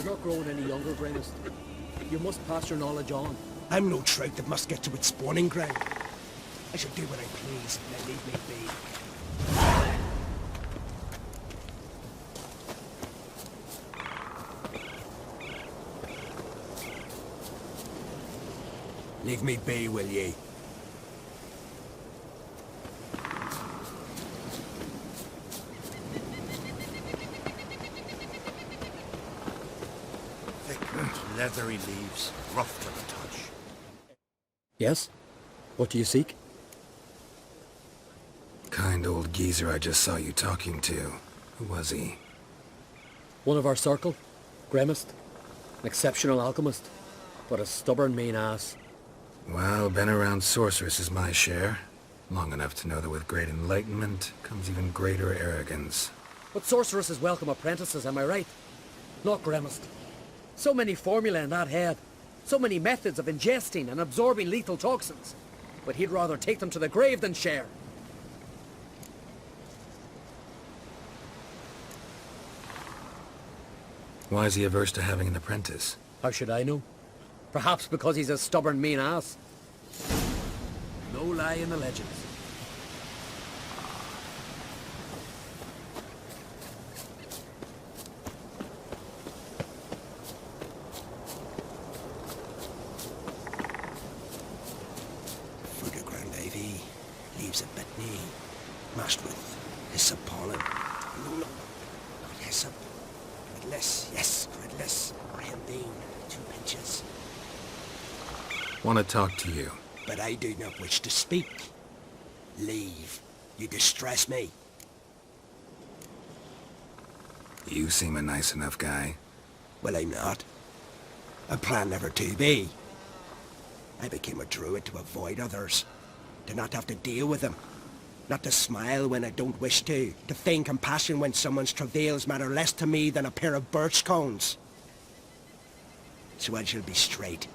You're not growing any younger, Grandest. You must pass your knowledge on. I'm no trout that must get to its spawning ground. I shall do what I please, and then leave me be. Leave me be, will ye? Leathery leaves, rough to the touch. Yes? What do you seek? Kind old geezer I just saw you talking to. Who was he? One of our circle. Gremist. An exceptional alchemist. But a stubborn mean ass. Well, been around sorceresses my share. Long enough to know that with great enlightenment comes even greater arrogance. But sorceresses welcome apprentices, am I right? Not Gremist. So many formulae in that head. So many methods of ingesting and absorbing lethal toxins. But he'd rather take them to the grave than share. Why is he averse to having an apprentice? How should I know? Perhaps because he's a stubborn mean ass. No lie in the legends. Leaves a bitney, mashed with hyssop pollen. No, not hyssop. Gridless, yes, gridless. Or hembean, 2 pinches. Want to talk to you. But I do not wish to speak. Leave. You distress me. You seem a nice enough guy. Well, I'm not. I plan never to be. I became a druid to avoid others. To not have to deal with them. Not to smile when I don't wish to. To feign compassion when someone's travails matter less to me than a pair of birch cones. So I shall be straight.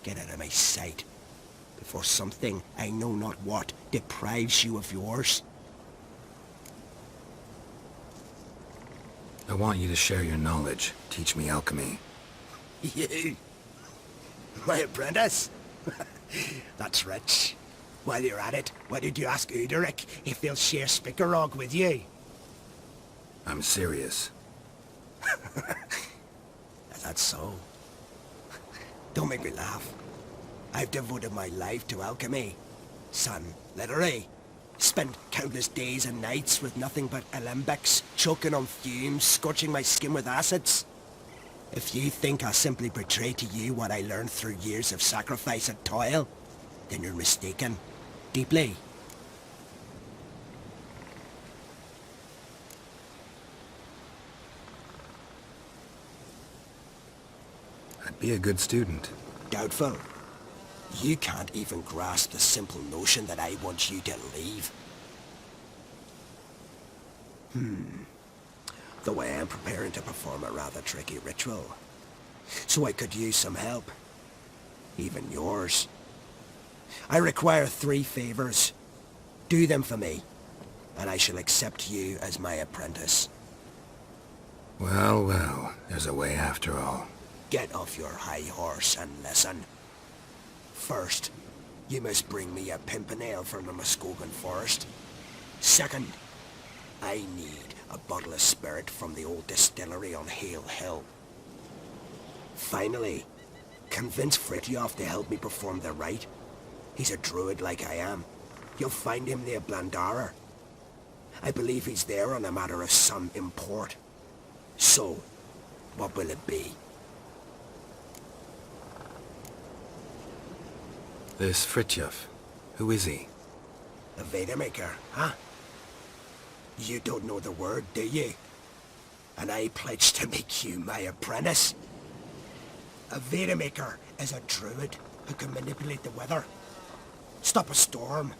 Get out of my sight. Before something, I know not what, deprives you of yours. I want you to share your knowledge. Teach me alchemy. You? My apprentice? That's rich. While you're at it, why did you ask Uderic if he'll share Spickerog with you? I'm serious. That's so. Don't make me laugh. I've devoted my life to alchemy. Son, literally. Spent countless days and nights with nothing but alembics, choking on fumes, scorching my skin with acids. If you think I simply portray to you what I learned through years of sacrifice and toil, then you're mistaken. Deeply. I'd be a good student. Doubtful. You can't even grasp the simple notion that I want you to leave. Though I am preparing to perform a rather tricky ritual. So I could use some help. Even yours. I require 3 favors. Do them for me, and I shall accept you as my apprentice. Well, well, there's a way after all. Get off your high horse and listen. First, you must bring me a pimpernel from the Muskogan forest. Second, I need a bottle of spirit from the old distillery on Hale Hill. Finally, convince Fritjof to help me perform the rite. He's a druid like I am. You'll find him near Blandara. I believe he's there on a matter of some import. So, what will it be? This Fritjof, who is he? A Vedamaker, huh? You don't know the word, do you? And I pledge to make you my apprentice. A Vedamaker is a druid who can manipulate the weather. Stop a storm,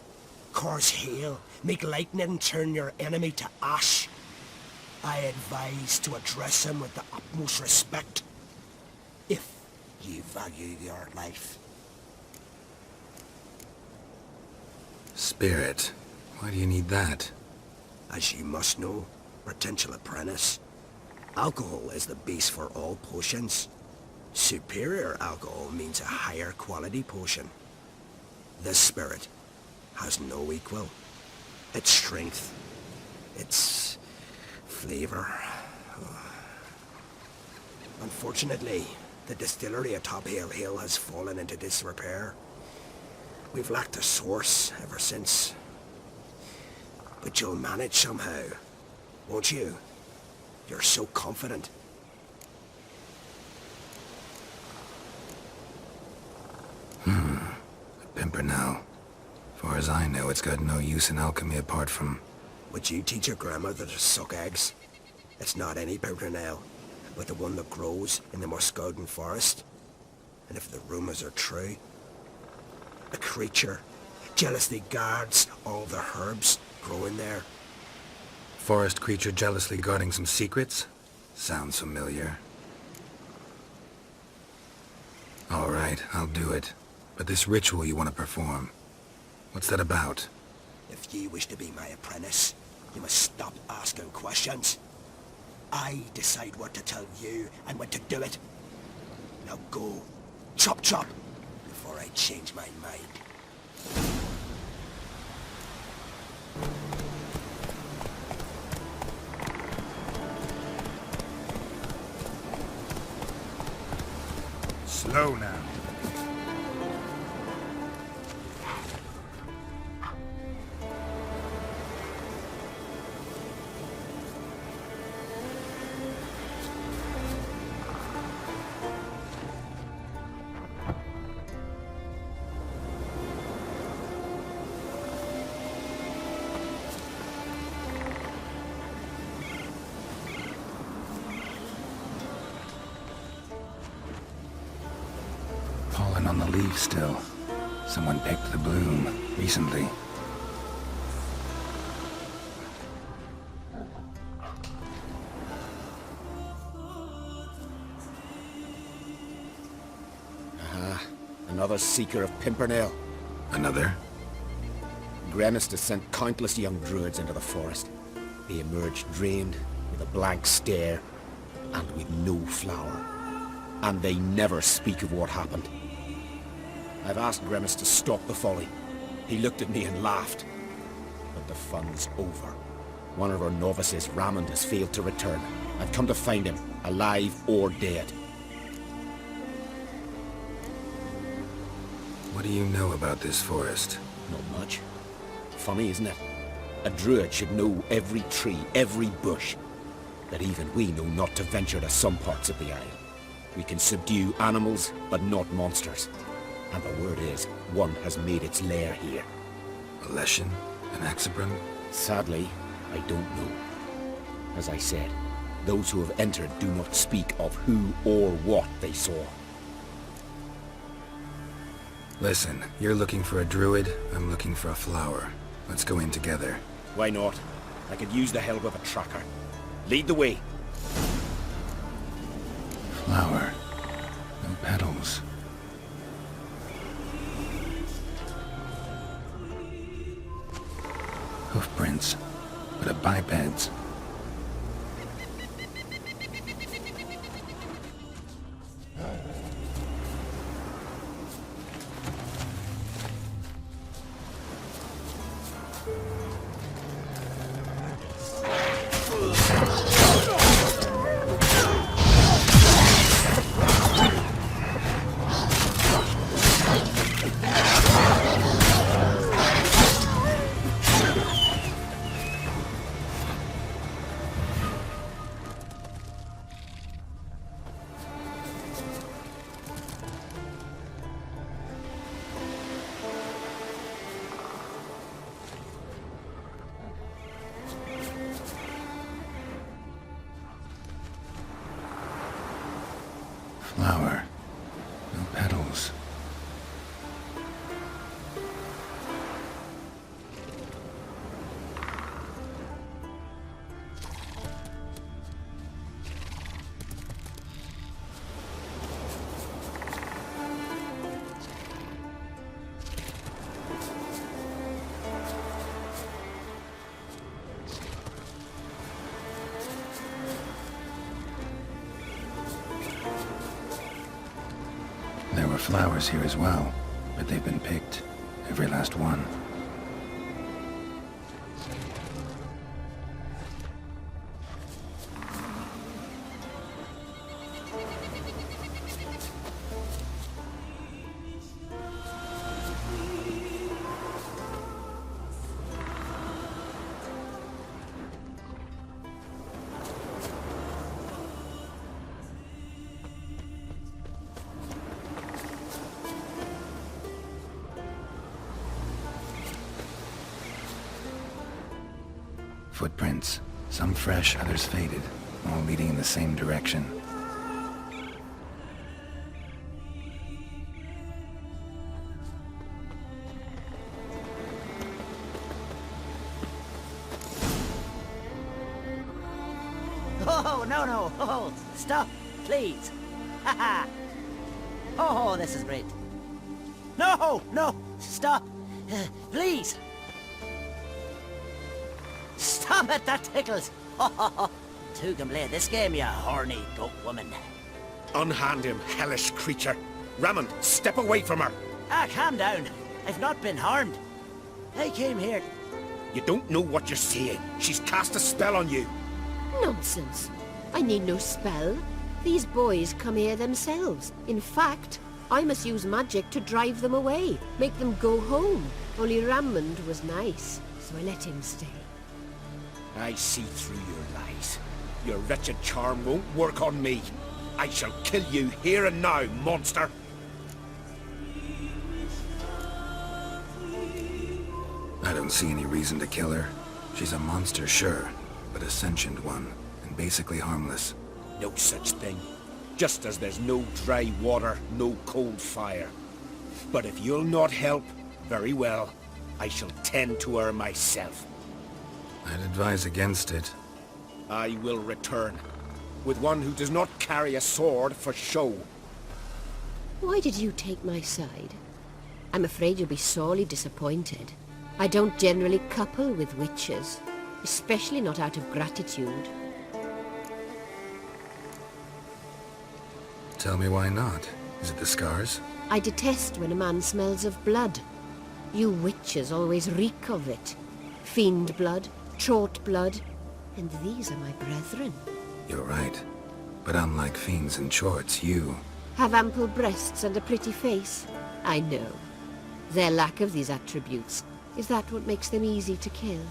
cause hail, make lightning turn your enemy to ash. I advise to address him with the utmost respect, if you value your life. Spirit. Why do you need that? As you must know, potential apprentice. Alcohol is the base for all potions. Superior alcohol means a higher quality potion. This spirit has no equal. Its strength, its flavor. Unfortunately, the distillery atop Hale Hill has fallen into disrepair. We've lacked a source ever since. But you'll manage somehow, won't you? You're so confident. A pimpernel. Far as I know, it's got no use in alchemy apart from... Would you teach your grandmother to suck eggs? It's not any pimpernel, but the one that grows in the Muscodin forest. And if the rumors are true, a creature jealously guards all the herbs growing there. Forest creature jealously guarding some secrets? Sounds familiar. All right, I'll do it. But this ritual you want to perform, what's that about? If you wish to be my apprentice, you must stop asking questions. I decide what to tell you and when to do it. Now go, chop chop, before I change my mind. Slow now. Pollen on the leaves still. Someone picked the bloom recently. Another seeker of Pimpernel. Another? Gremist has sent countless young druids into the forest. They emerge drained, with a blank stare, and with no flower. And they never speak of what happened. I've asked Gremist to stop the folly. He looked at me and laughed. But the fun's over. One of our novices, Ramond, has failed to return. I've come to find him, alive or dead. What do you know about this forest? Not much. Funny, isn't it? A druid should know every tree, every bush. But even we know not to venture to some parts of the isle. We can subdue animals, but not monsters. And the word is, one has made its lair here. A Leshen? An Axabron? Sadly, I don't know. As I said, those who have entered do not speak of who or what they saw. Listen, you're looking for a druid, I'm looking for a flower. Let's go in together. Why not? I could use the help of a tracker. Lead the way. Flower. No petals. Hoofprints, but a biped's. Flower. No petals. were flowers here as well, but they've been picked. Every last one. Footprints. Some fresh, others faded, all leading in the same direction. Oh, no. Oh, stop, please. Haha. Oh, this is great. No, stop. Please. Stop it, that tickles. Two can play this game, you horny goat woman. Unhand him, hellish creature. Raymond, step away from her. Ah, calm down. I've not been harmed. I came here. You don't know what you're saying. She's cast a spell on you. Nonsense. I need no spell. These boys come here themselves. In fact, I must use magic to drive them away, make them go home. Only Raymond was nice, so I let him stay. I see through your lies. Your wretched charm won't work on me. I shall kill you here and now, monster. I don't see any reason to kill her. She's a monster, sure, but a sentient one, and basically harmless. No such thing. Just as there's no dry water, no cold fire. But if you'll not help, very well. I shall tend to her myself. I'd advise against it. I will return, with one who does not carry a sword for show. Why did you take my side? I'm afraid you'll be sorely disappointed. I don't generally couple with witches, especially not out of gratitude. Tell me why not. Is it the scars? I detest when a man smells of blood. You witches always reek of it. Fiend blood, trot blood, and these are my brethren. You're right. But unlike fiends and chorts, you... Have ample breasts and a pretty face? I know. Their lack of these attributes, is that what makes them easy to kill?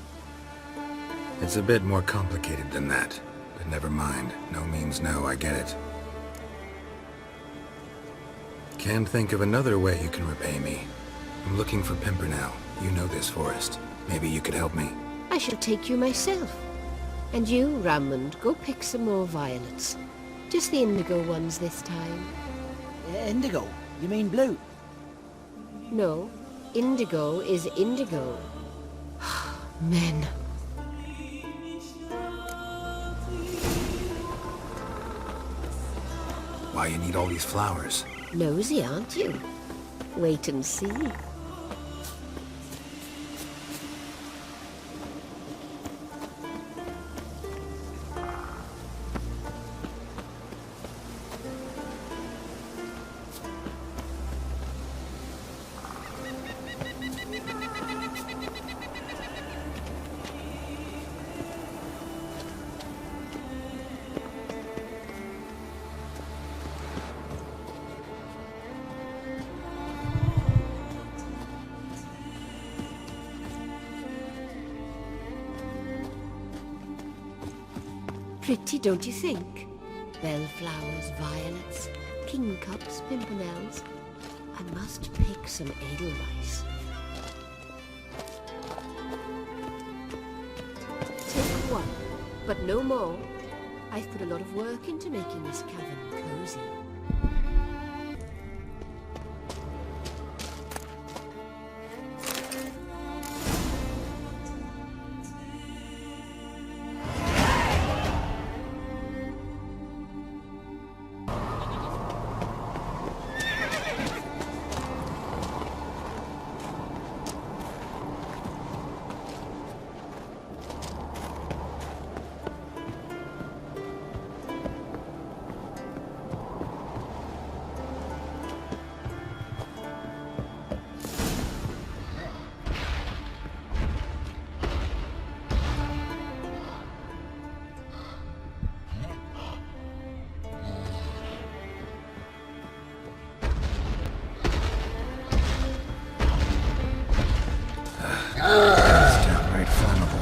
It's a bit more complicated than that. But never mind. No means no, I get it. Can't think of another way you can repay me. I'm looking for Pimpernel. You know this forest. Maybe you could help me. I shall take you myself. And you, Raymond, go pick some more violets. Just the indigo ones this time. Indigo? You mean blue? No, indigo is indigo. Men. Why you need all these flowers? Nosy, aren't you? Wait and see. Pretty, don't you think? Bellflowers, violets, kingcups, pimpernels. I must pick some edelweiss. Take one, but no more. I've put a lot of work into making this cavern cozy. It's downright flammable.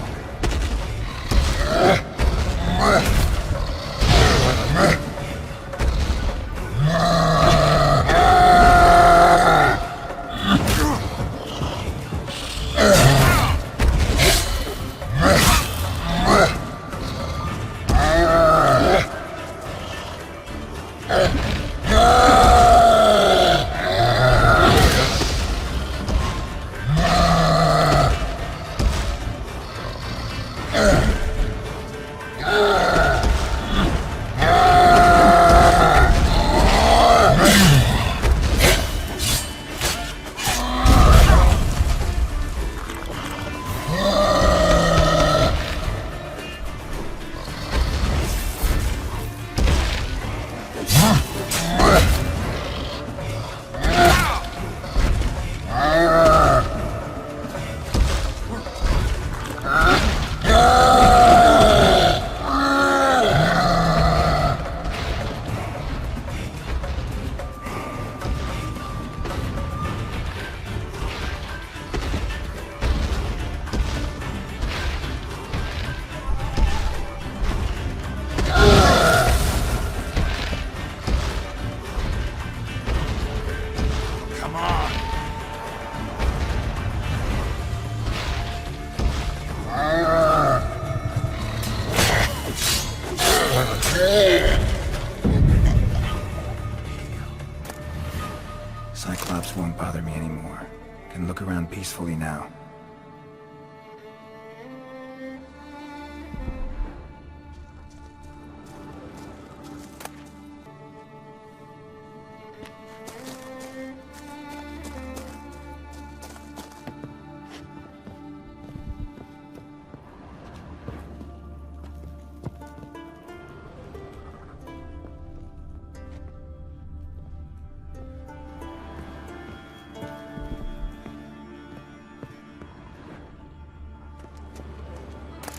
Cyclops won't bother me anymore. Can look around peacefully now.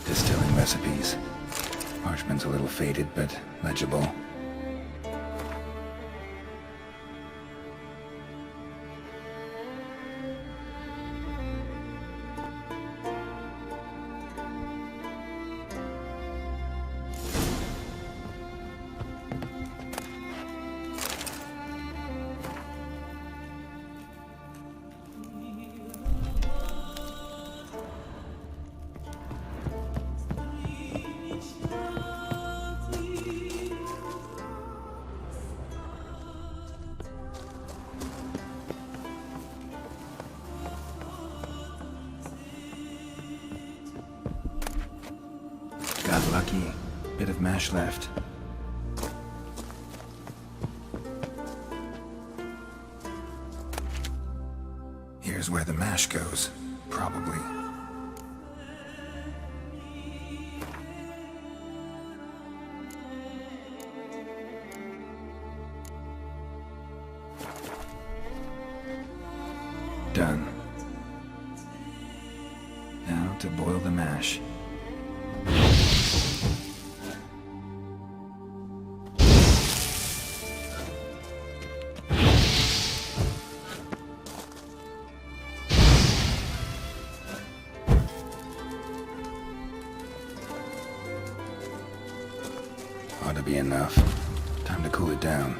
Distilling recipes. Parchment's a little faded, but legible. Got lucky. Bit of mash left. Here's where the mash goes. Probably. Done. Now to boil the mash. Ought to be enough. Time to cool it down.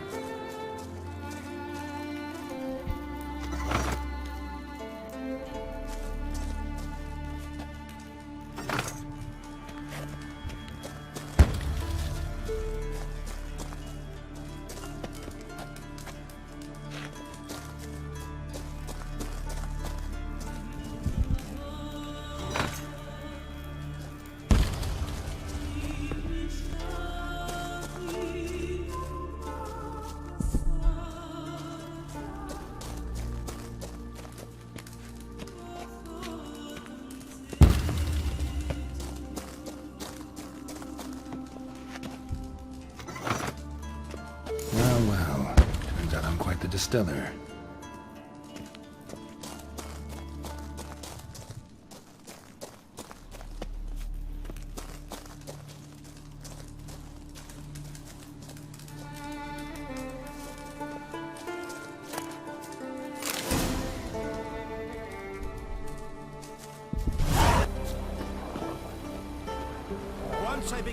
Well, turns out I'm quite the distiller.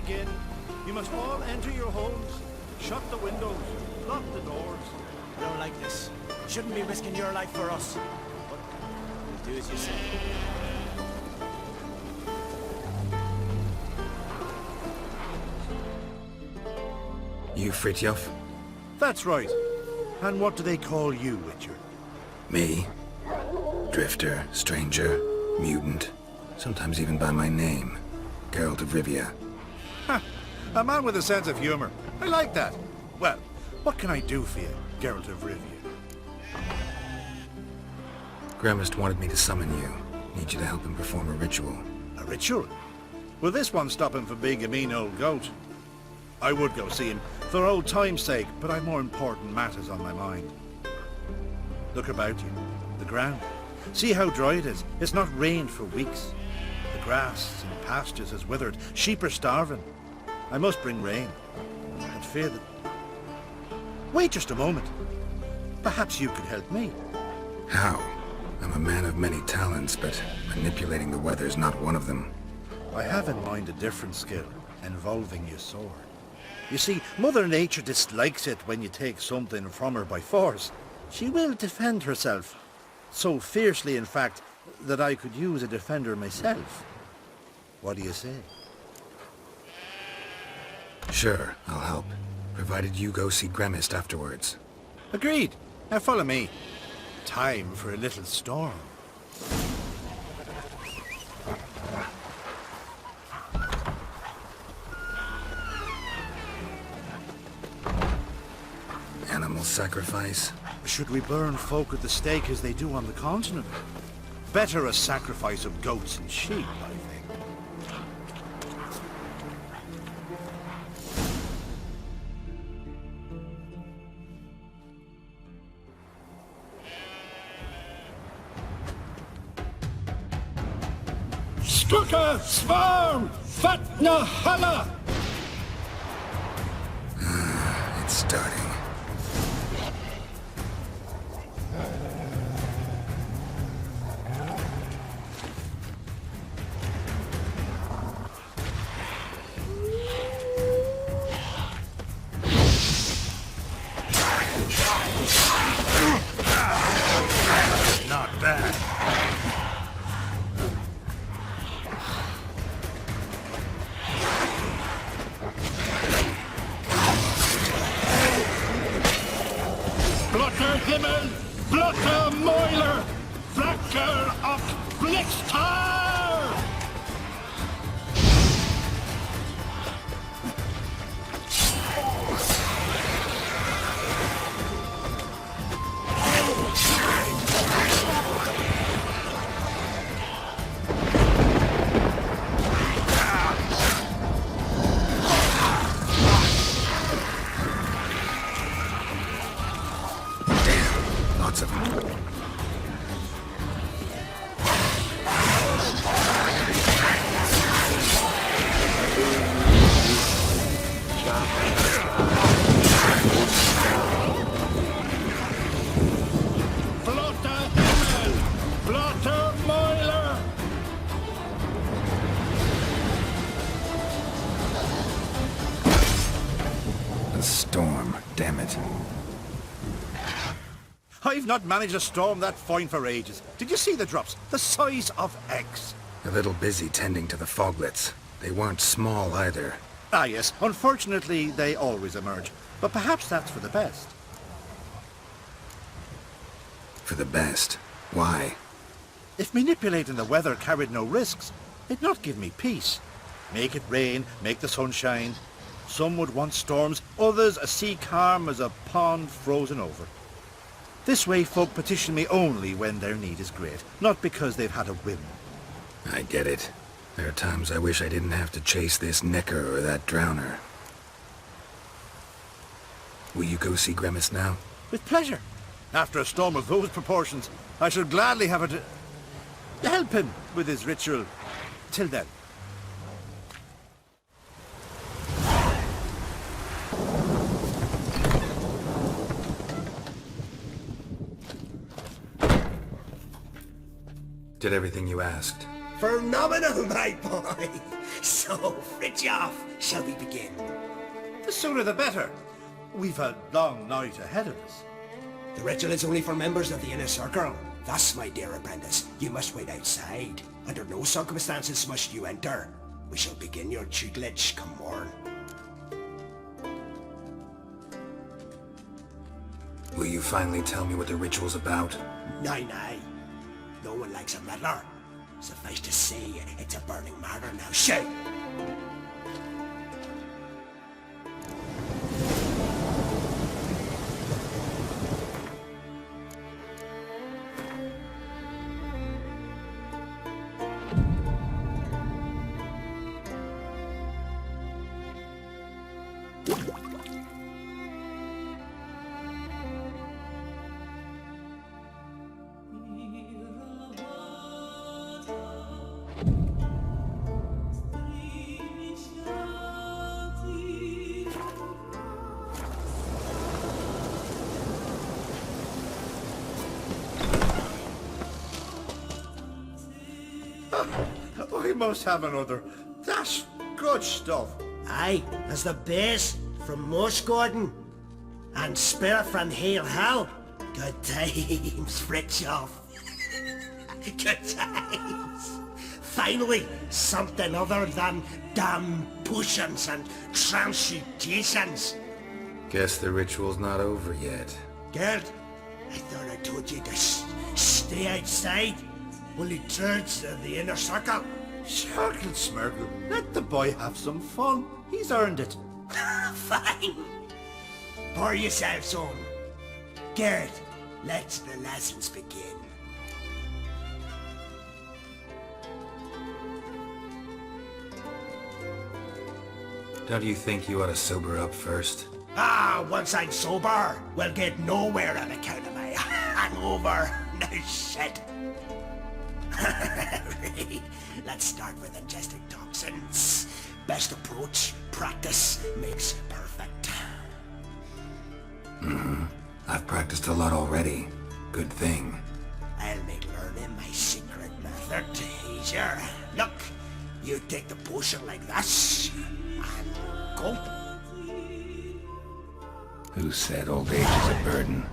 begin, you must all enter your homes, shut the windows, lock the doors. I don't like this. Shouldn't be risking your life for us. But we'll do as you say. You Fritjof? That's right. And what do they call you, Witcher? Me? Drifter, stranger, mutant, sometimes even by my name. Geralt of Rivia. Ha! A man with a sense of humor. I like that. Well, what can I do for you, Geralt of Rivia? Gremist wanted me to summon you. Need you to help him perform a ritual. A ritual? Will this one stop him from being a mean old goat? I would go see him, for old time's sake, but I've more important matters on my mind. Look about you. The ground. See how dry it is. It's not rained for weeks. The grass in pastures has withered. Sheep are starving. I must bring rain. I fear that... Wait just a moment. Perhaps you could help me. How? I'm a man of many talents, but manipulating the weather's not one of them. I have in mind a different skill, involving your sword. You see, Mother Nature dislikes it when you take something from her by force. She will defend herself. So fiercely, in fact, that I could use a defender myself. What do you say? Sure, I'll help. Provided you go see Gremist afterwards. Agreed. Now follow me. Time for a little storm. Animal sacrifice? Should we burn folk at the stake as they do on the continent? Better a sacrifice of goats and sheep, I think. Stuka Svarm Fatna Hala! It's starting. Not bad. Blotter Himmel, Blotter Moiler, Flacker of Blitztar! Lots of them. Blotter Himmel, Blotter Moiler! A storm, damn it. I've not managed a storm that fine for ages. Did you see the drops? The size of eggs. A little busy tending to the foglets. They weren't small either. Ah yes, unfortunately they always emerge. But perhaps that's for the best. For the best. Why? If manipulating the weather carried no risks, it'd not give me peace. Make it rain, make the sun shine. Some would want storms, others a sea calm as a pond frozen over. This way folk petition me only when their need is great, not because they've had a whim. I get it. There are times I wish I didn't have to chase this nicker or that drowner. Will you go see Gremist now? With pleasure. After a storm of those proportions, I should gladly have it to help him with his ritual. Till then. Did everything you asked. Phenomenal, my boy! So, Fritjof, shall we begin? The sooner the better. We've a long night ahead of us. The ritual is only for members of the inner circle. Thus, my dear apprentice, you must wait outside. Under no circumstances must you enter. We shall begin your tutelage come morn. Will you finally tell me what the ritual's about? Nay, nay. No one likes a meddler. Suffice to say, it's a burning matter now. Shout! We must have another. That's good stuff. Aye, as the base from Moss Gordon. And spirit from Hail Hell. Good times, Fritjof. Good times. Finally, something other than damn potions and transmutations. Guess the ritual's not over yet. Gerd, I thought I told you to stay outside. Only turns to the inner circle. Smirkle, Smirkle. Let the boy have some fun. He's earned it. Fine. Pour yourselves on. Gerd, let the lessons begin. Don't you think you ought to sober up first? Once I'm sober, we'll get nowhere on account of my hangover. No shit. Let's start with ingesting toxins. Best approach, practice makes perfect. I've practiced a lot already. Good thing. I'll make learning my secret method easier. Look, you take the potion like this, and gulp. Who said old age is a burden?